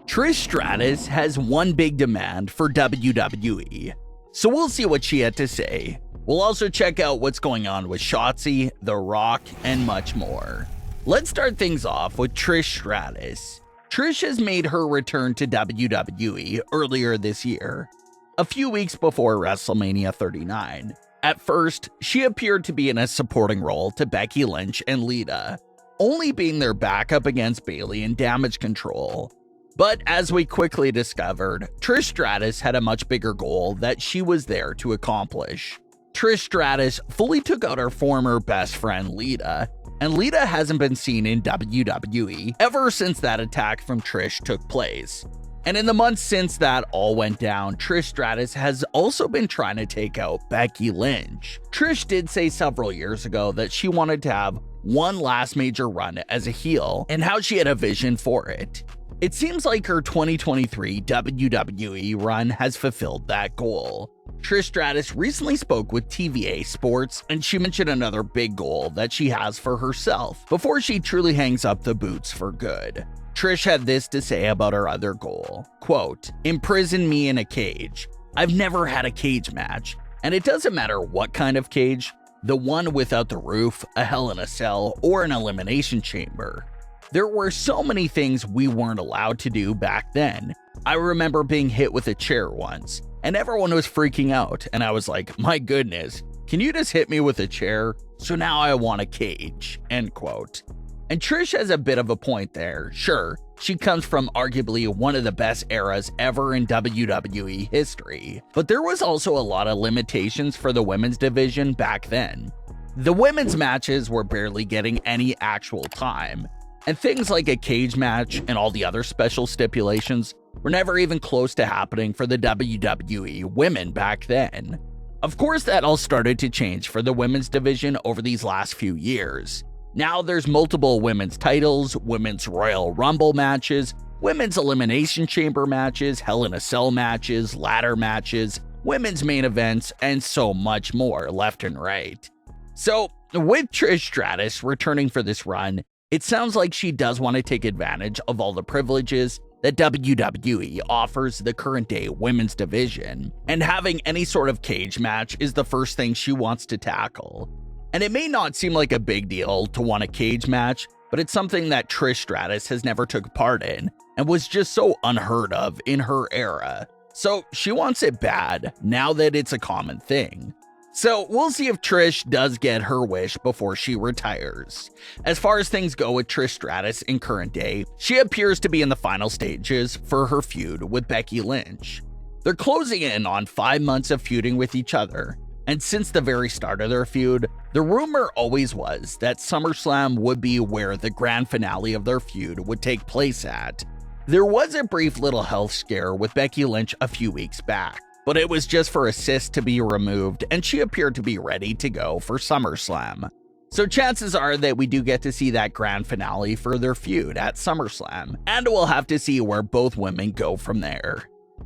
Trish Stratus has one big demand for WWE, so we'll see what she had to say. We'll also check out what's going on with Shotzi, The Rock, and much more. Let's start things off with Trish Stratus. Trish has made her return to WWE earlier this year, a few weeks before WrestleMania 39. At first, she appeared to be in a supporting role to Becky Lynch and Lita, only being their backup against Bayley in Damage Control. But as we quickly discovered, Trish Stratus had a much bigger goal that she was there to accomplish. Trish Stratus fully took out her former best friend Lita, and Lita hasn't been seen in WWE ever since that attack from Trish took place. And in the months since that all went down, Trish Stratus has also been trying to take out Becky Lynch. Trish did say several years ago that she wanted to have one last major run as a heel and how she had a vision for it. It seems like her 2023 WWE run has fulfilled that goal. Trish Stratus recently spoke with TVA Sports, and she mentioned another big goal that she has for herself before she truly hangs up the boots for good. Trish had this to say about her other goal, quote, "Imprison me in a cage. I've never had a cage match, and it doesn't matter what kind of cage, the one without the roof, a Hell in a Cell, or an Elimination Chamber. There were so many things we weren't allowed to do back then. I remember being hit with a chair once, and everyone was freaking out, and I was like, my goodness, can you just hit me with a chair? So now I want a cage," end quote. And Trish has a bit of a point there. Sure, she comes from arguably one of the best eras ever in WWE history, but there was also a lot of limitations for the women's division back then. The women's matches were barely getting any actual time, and things like a cage match and all the other special stipulations were never even close to happening for the WWE women back then. Of course, that all started to change for the women's division over these last few years. Now there's multiple women's titles, women's Royal Rumble matches, women's Elimination Chamber matches, Hell in a Cell matches, ladder matches, women's main events, and so much more left and right. So, with Trish Stratus returning for this run, it sounds like she does want to take advantage of all the privileges that WWE offers the current day women's division, and having any sort of cage match is the first thing she wants to tackle. And it may not seem like a big deal to want a cage match, but it's something that Trish Stratus has never took part in and was just so unheard of in her era. So she wants it bad now that it's a common thing. So we'll see if Trish does get her wish before she retires. As far as things go with Trish Stratus in current day, she appears to be in the final stages for her feud with Becky Lynch. They're closing in on 5 months of feuding with each other, and since the very start of their feud, the rumor always was that SummerSlam would be where the grand finale of their feud would take place at. There was a brief little health scare with Becky Lynch a few weeks back, but it was just for a cyst to be removed, and she appeared to be ready to go for SummerSlam. So chances are that we do get to see that grand finale for their feud at SummerSlam, and we'll have to see where both women go from there.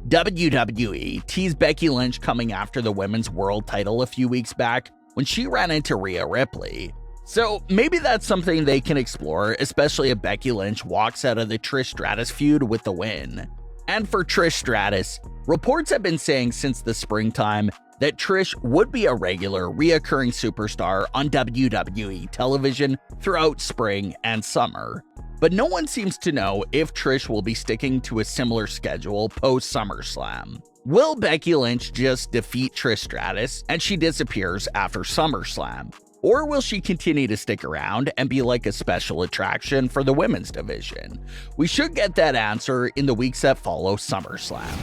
WWE teased Becky Lynch coming after the women's world title a few weeks back when she ran into Rhea Ripley. So maybe that's something they can explore, especially if Becky Lynch walks out of the Trish Stratus feud with the win. And for Trish Stratus, reports have been saying since the springtime that Trish would be a regular, reoccurring superstar on WWE television throughout spring and summer. But no one seems to know if Trish will be sticking to a similar schedule post-SummerSlam. Will Becky Lynch just defeat Trish Stratus and she disappears after SummerSlam? Or will she continue to stick around and be like a special attraction for the women's division? We should get that answer in the weeks that follow SummerSlam.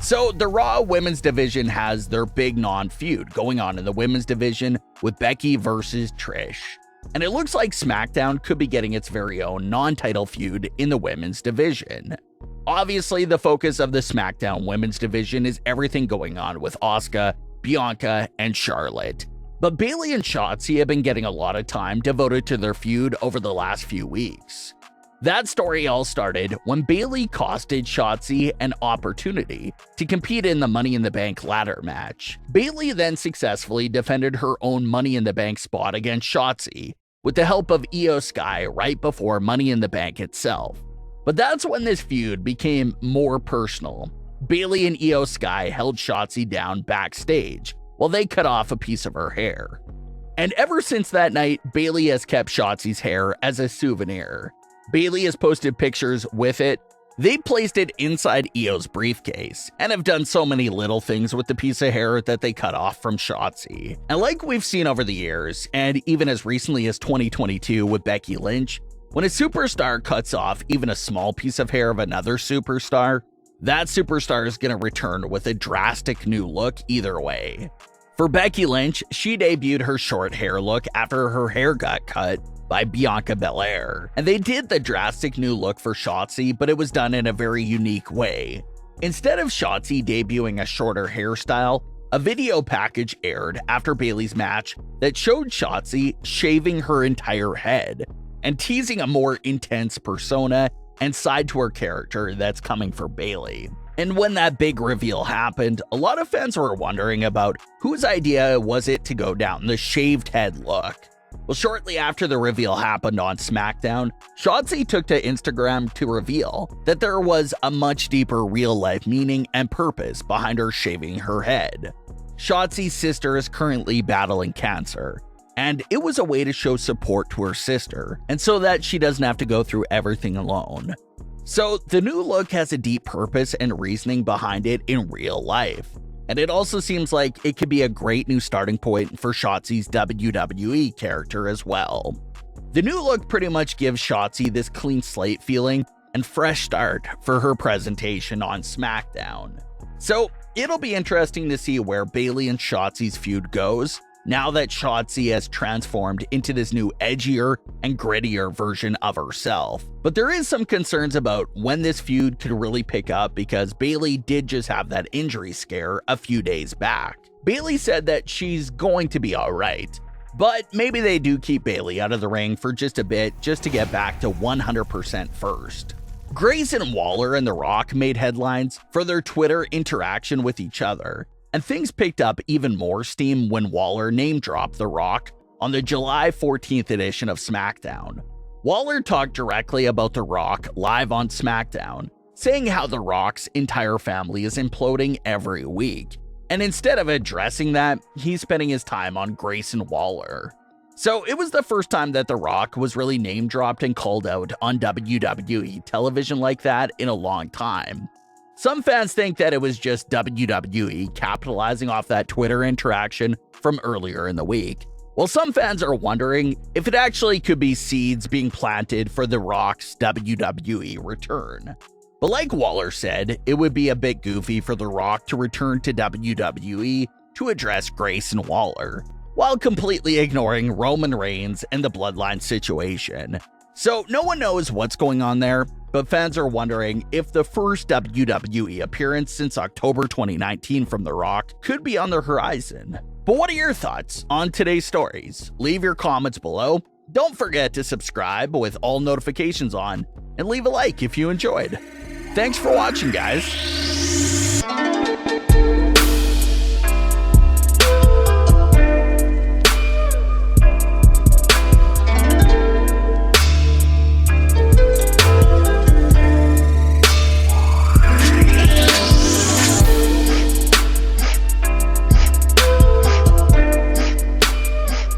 So the Raw women's division has their big non-feud going on in the women's division with Becky versus Trish. And it looks like SmackDown could be getting its very own non-title feud in the women's division. Obviously, the focus of the SmackDown women's division is everything going on with Asuka, Bianca, and Charlotte. But Bayley and Shotzi have been getting a lot of time devoted to their feud over the last few weeks. That story all started when Bayley costed Shotzi an opportunity to compete in the Money in the Bank ladder match. Bayley then successfully defended her own Money in the Bank spot against Shotzi with the help of Io Sky right before Money in the Bank itself. But that's when this feud became more personal. Bayley and Io Sky held Shotzi down backstage while they cut off a piece of her hair. And ever since that night, Bayley has kept Shotzi's hair as a souvenir. Bayley has posted pictures with it. They placed it inside Io's briefcase and have done so many little things with the piece of hair that they cut off from Shotzi. And like we've seen over the years, and even as recently as 2022 with Becky Lynch, when a superstar cuts off even a small piece of hair of another superstar, that superstar is going to return with a drastic new look either way. For Becky Lynch, she debuted her short hair look after her hair got cut by Bianca Belair. And they did the drastic new look for Shotzi, but it was done in a very unique way. Instead of Shotzi debuting a shorter hairstyle, a video package aired after Bayley's match that showed Shotzi shaving her entire head and teasing a more intense persona and side to her character that's coming for Bayley. And when that big reveal happened, a lot of fans were wondering about whose idea was it to go down the shaved head look. Well, shortly after the reveal happened on SmackDown, Shotzi took to Instagram to reveal that there was a much deeper real-life meaning and purpose behind her shaving her head. Shotzi's sister is currently battling cancer, and it was a way to show support to her sister, and so that she doesn't have to go through everything alone. So the new look has a deep purpose and reasoning behind it in real life. And it also seems like it could be a great new starting point for Shotzi's WWE character as well. The new look pretty much gives Shotzi this clean slate feeling and fresh start for her presentation on SmackDown. So it'll be interesting to see where Bayley and Shotzi's feud goes now that Shotzi has transformed into this new edgier and grittier version of herself. But there is some concerns about when this feud could really pick up because Bayley did just have that injury scare a few days back. Bayley said that she's going to be alright, but maybe they do keep Bayley out of the ring for just a bit just to get back to 100% first. Grayson Waller and The Rock made headlines for their Twitter interaction with each other, and things picked up even more steam when Waller name-dropped The Rock on the July 14th edition of SmackDown. Waller talked directly about The Rock live on SmackDown, saying how The Rock's entire family is imploding every week. And instead of addressing that, he's spending his time on Grayson Waller. So it was the first time that The Rock was really name-dropped and called out on WWE television like that in a long time. Some fans think that it was just WWE capitalizing off that Twitter interaction from earlier in the week, while some fans are wondering if it actually could be seeds being planted for The Rock's WWE return. But like Waller said, it would be a bit goofy for The Rock to return to WWE to address Grayson Waller, while completely ignoring Roman Reigns and the Bloodline situation. So no one knows what's going on there, but fans are wondering if the first WWE appearance since October 2019 from The Rock could be on the horizon. But what are your thoughts on today's stories? Leave your comments below. Don't forget to subscribe with all notifications on, and leave a like if you enjoyed. Thanks for watching, guys.